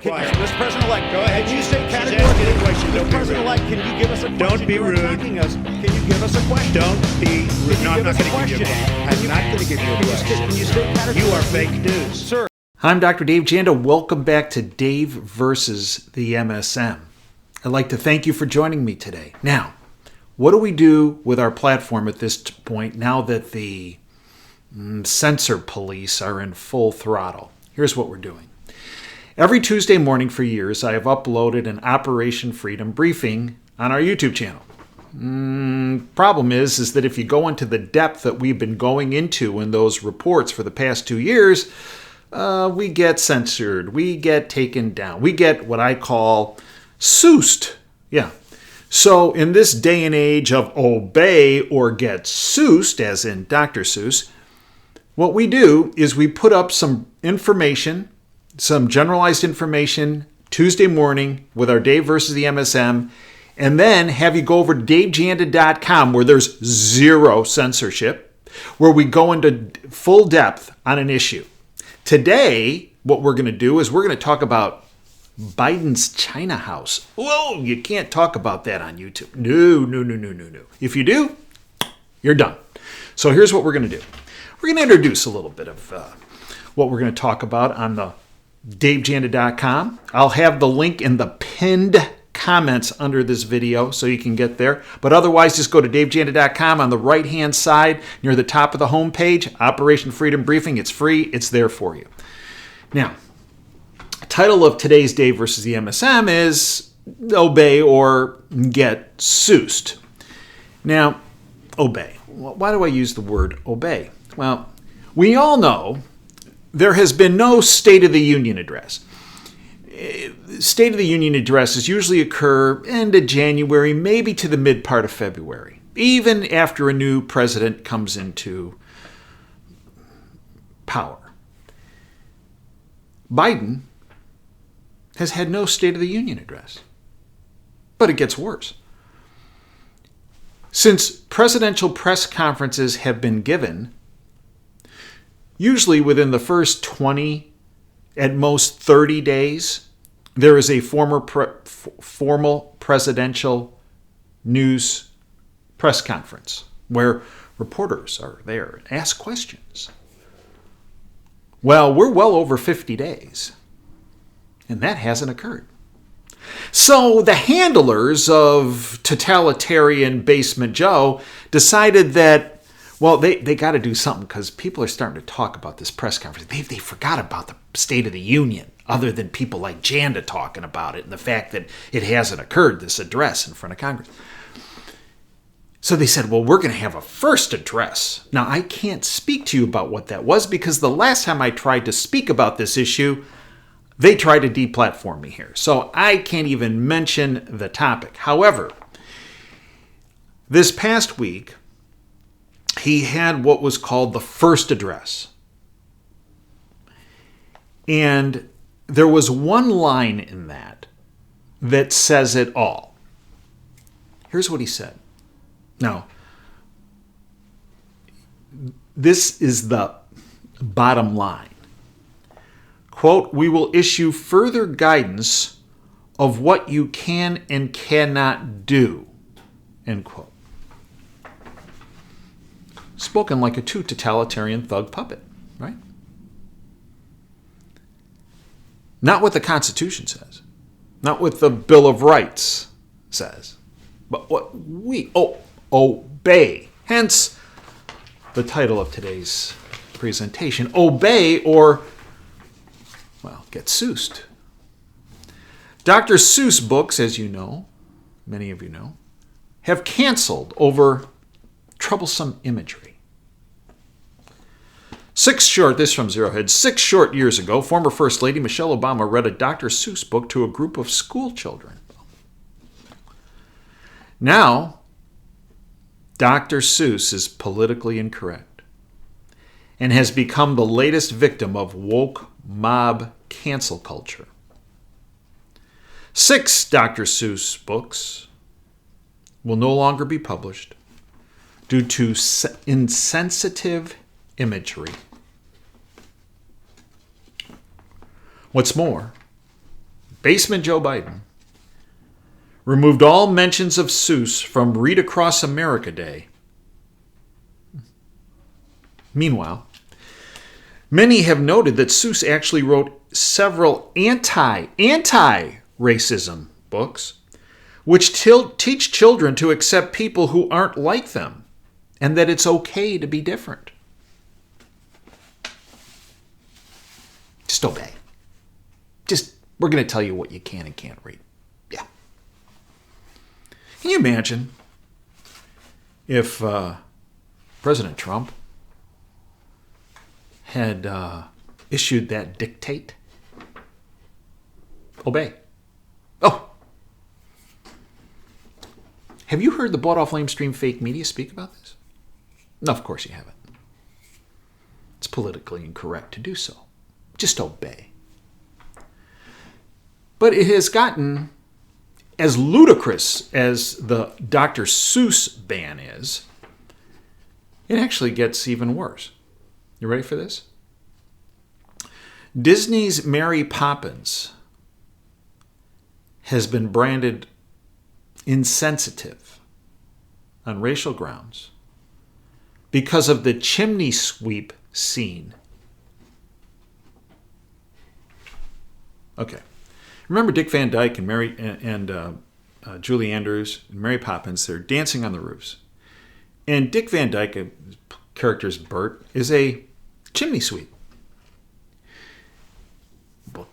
Quiet. Mr. President-elect, Go ahead. Can you state She's asking categorically, a question. Don't Mr. be President-elect, can you give us a question? Don't be You're rude. attacking us. Can you give us a question? Don't be. Can No, you I'm give not us a going to give you a question? question. I'm not going to give you a question. Can you state categorically? You are fake news. Sir. I'm Dr. Dave Janda. Welcome back to Dave versus the MSM. I'd like to thank you for joining me today. Now, what do we do with our platform at this point now that the censor police are in full throttle? Here's what we're doing. Every Tuesday morning for years, I have uploaded an Operation Freedom briefing on our YouTube channel. Problem is that if you go into the depth that we've been going into in those reports for the past 2 years, we get censored, we get taken down, we get what I call Seussed. Yeah. So in this day and age of obey or get Seussed, as in Dr. Seuss, what we do is we put up some information, some generalized information Tuesday morning with our Dave versus the MSM, and then have you go over to davejanda.com where there's zero censorship, where we go into full depth on an issue. Today, what we're going to do is we're going to talk about Biden's China house. Whoa, you can't talk about that on YouTube. No. If you do, you're done. So here's what we're going to do. We're going to introduce a little bit of what we're going to talk about on the davejanda.com. I'll have the link in the pinned comments under this video so you can get there. But otherwise, just go to davejanda.com on the right-hand side near the top of the homepage, Operation Freedom Briefing. It's free. It's there for you. Now, title of today's Dave versus the MSM is Obey or Get Seussed. Now, obey. Why do I use the word obey? Well, we all know there has been no State of the Union address. State of the Union addresses usually occur end of January, maybe to the mid part of February, even after a new president comes into power. Biden has had no State of the Union address. But it gets worse. Since presidential press conferences have been given, usually within the first 20, at most 30 days, there is a formal presidential news press conference where reporters are there and ask questions. Well, we're well over 50 days, and that hasn't occurred. So the handlers of totalitarian Basement Joe decided that, well, they got to do something because people are starting to talk about this press conference. They forgot about the State of the Union, other than people like Janda talking about it and the fact that it hasn't occurred, this address in front of Congress. So they said, well, we're going to have a first address. Now, I can't speak to you about what that was because the last time I tried to speak about this issue, they tried to deplatform me here. So I can't even mention the topic. However, this past week, he had what was called the first address. And there was one line in that says it all. Here's what he said. Now, this is the bottom line. Quote, "We will issue further guidance of what you can and cannot do." End quote. Spoken like a true totalitarian thug puppet, right? Not what the Constitution says. Not what the Bill of Rights says. But what we obey. Hence the title of today's presentation. Obey or, well, get Seussed. Dr. Seuss books, as you know, many of you know, have canceled over troublesome imagery. This from Zero Head. 6 short years ago, former First Lady Michelle Obama read a Dr. Seuss book to a group of school children. Now, Dr. Seuss is politically incorrect and has become the latest victim of woke mob cancel culture. 6 Dr. Seuss books will no longer be published due to insensitive imagery. What's more, Baseman Joe Biden removed all mentions of Seuss from Read Across America Day. Meanwhile, many have noted that Seuss actually wrote several anti-racism books, which teach children to accept people who aren't like them, and that it's okay to be different. Just obey. We're going to tell you what you can and can't read. Yeah. Can you imagine if President Trump had issued that dictate? Obey. Oh! Have you heard the bought-off lamestream fake media speak about this? No, of course you haven't. It's politically incorrect to do so. Just obey. But it has gotten as ludicrous as the Dr. Seuss ban is. It actually gets even worse. You ready for this? Disney's Mary Poppins has been branded insensitive on racial grounds because of the chimney sweep scene. Okay. Remember Dick Van Dyke and Julie Andrews and Mary Poppins? They're dancing on the roofs. And Dick Van Dyke, character's Bert, is a chimney sweep. Well,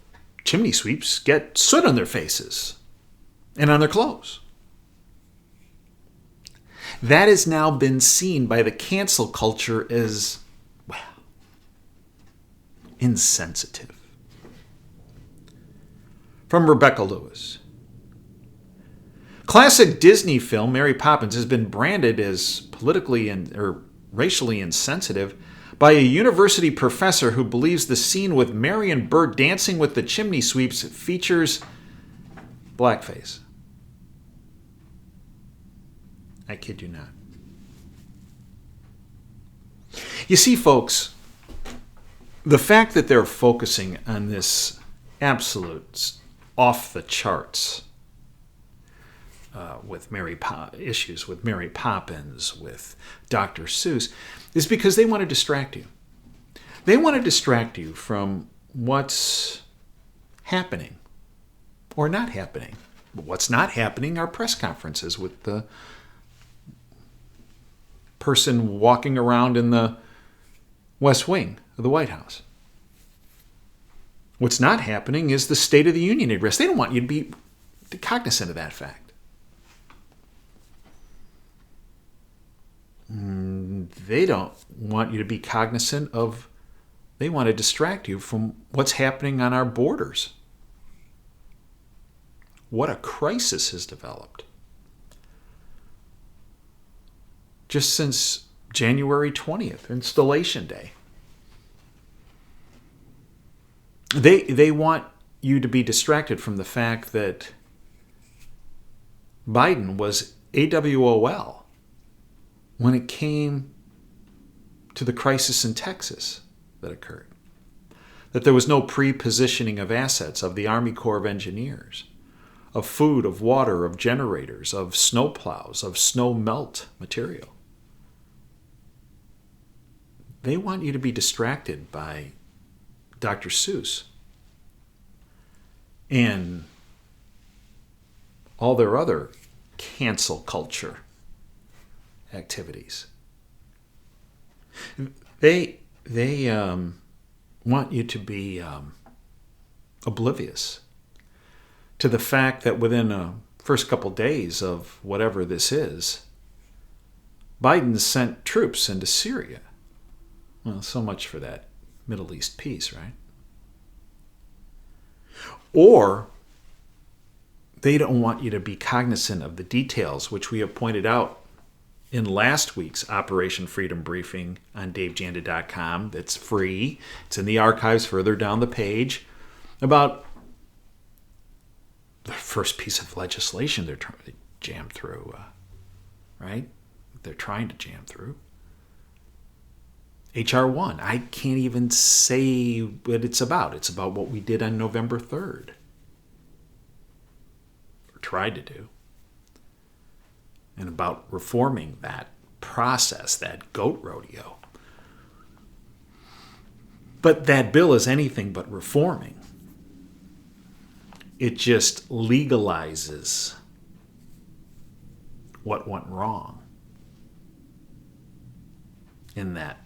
chimney sweeps get soot on their faces and on their clothes. That has now been seen by the cancel culture as, well, insensitive. From Rebecca Lewis. Classic Disney film Mary Poppins has been branded as politically or racially insensitive by a university professor who believes the scene with Mary and Bert dancing with the chimney sweeps features blackface. I kid you not. You see, folks, the fact that they're focusing on this absolute off the charts with issues with Mary Poppins, with Dr. Seuss, is because they want to distract you. They want to distract you from what's happening or not happening. What's not happening are press conferences with the person walking around in the West Wing of the White House. What's not happening is the State of the Union address. They don't want you to be cognizant of that fact. They don't want you to be cognizant of, they want to distract you from what's happening on our borders. What a crisis has developed. Just since January 20th, Installation Day. They want you to be distracted from the fact that Biden was AWOL when it came to the crisis in Texas that occurred. That there was no pre-positioning of assets of the Army Corps of Engineers, of food, of water, of generators, of snowplows, of snow melt material. They want you to be distracted by Dr. Seuss and all their other cancel culture activities. They want you to be oblivious to the fact that within the first couple days of whatever this is, Biden sent troops into Syria. Well, so much for that Middle East peace, right? Or they don't want you to be cognizant of the details, which we have pointed out in last week's Operation Freedom Briefing on DaveJanda.com. That's free. It's in the archives further down the page about the first piece of legislation they're trying to jam through, right? They're trying to jam through. H.R. 1. I can't even say what it's about. It's about what we did on November 3rd. tried to do, and about reforming that process, that goat rodeo. But that bill is anything but reforming. It just legalizes what went wrong in that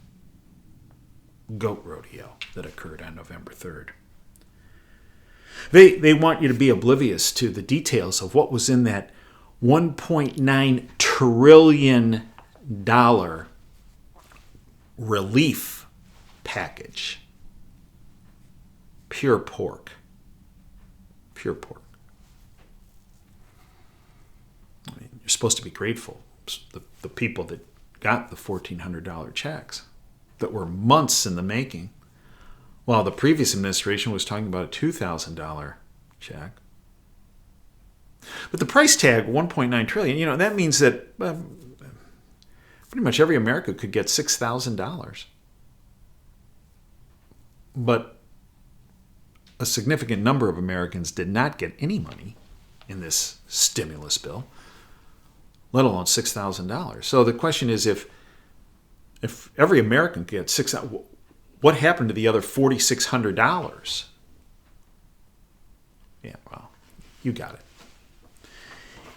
goat rodeo that occurred on November 3rd. They want you to be oblivious to the details of what was in that $1.9 trillion relief package. Pure pork. Pure pork. I mean, you're supposed to be grateful. The people that got the $1,400 checks that were months in the making, while the previous administration was talking about a $2,000 check. But the price tag, $1.9 trillion, that means that pretty much every American could get $6,000. But a significant number of Americans did not get any money in this stimulus bill, let alone $6,000. So the question is, if every American gets $6,000, what happened to the other $4,600? Yeah, well, you got it.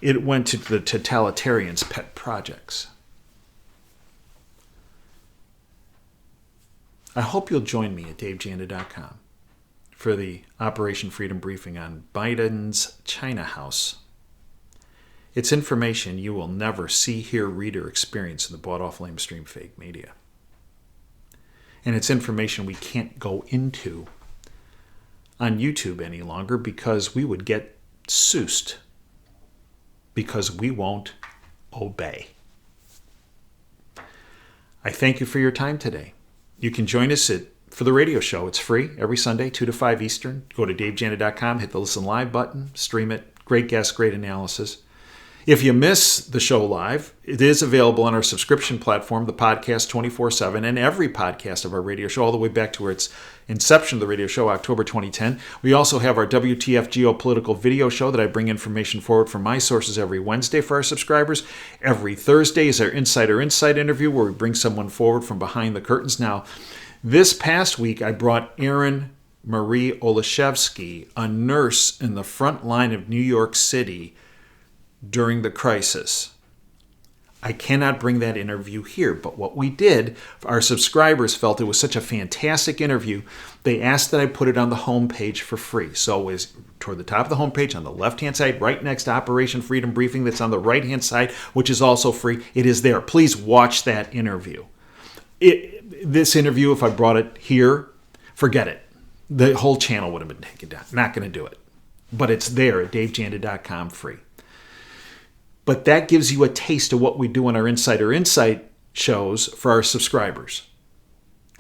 It went to the totalitarians' pet projects. I hope you'll join me at davejanda.com for the Operation Freedom Briefing on Biden's China House. It's information you will never see, hear, read, or experience in the bought-off lamestream fake media. And it's information we can't go into on YouTube any longer because we would get Seussed, because we won't obey. I thank you for your time today. You can join us for the radio show. It's free every Sunday, 2 to 5 Eastern. Go to davejanda.com, hit the Listen Live button, stream it. Great guests, great analysis. If you miss the show live, it is available on our subscription platform, the podcast 24/7, and every podcast of our radio show, all the way back to its inception of the radio show, October 2010. We also have our WTF Geopolitical video show that I bring information forward from my sources every Wednesday for our subscribers. Every Thursday is our Insider Insight interview where we bring someone forward from behind the curtains. Now, this past week, I brought Erin Marie Olszewski, a nurse in the front line of New York City during the crisis. I cannot bring that interview here, but what we did, our subscribers felt it was such a fantastic interview, they asked that I put it on the homepage for free. So it's toward the top of the homepage on the left-hand side, right next to Operation Freedom Briefing, that's on the right-hand side, which is also free. It is there. Please watch that interview. This interview, if I brought it here, forget it. The whole channel would have been taken down. Not going to do it. But it's there at davejanda.com free. But that gives you a taste of what we do in our Insider Insight shows for our subscribers.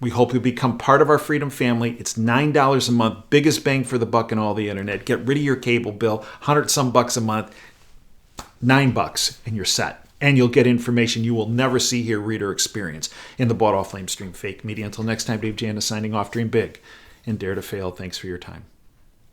We hope you become part of our Freedom family. It's $9 a month, biggest bang for the buck in all the internet. Get rid of your cable bill, 100 some bucks a month, $9 and you're set. And you'll get information you will never see, hear, read, or experience in the bought-off lamestream fake media. Until next time, Dave Janda signing off. Dream big and dare to fail. Thanks for your time.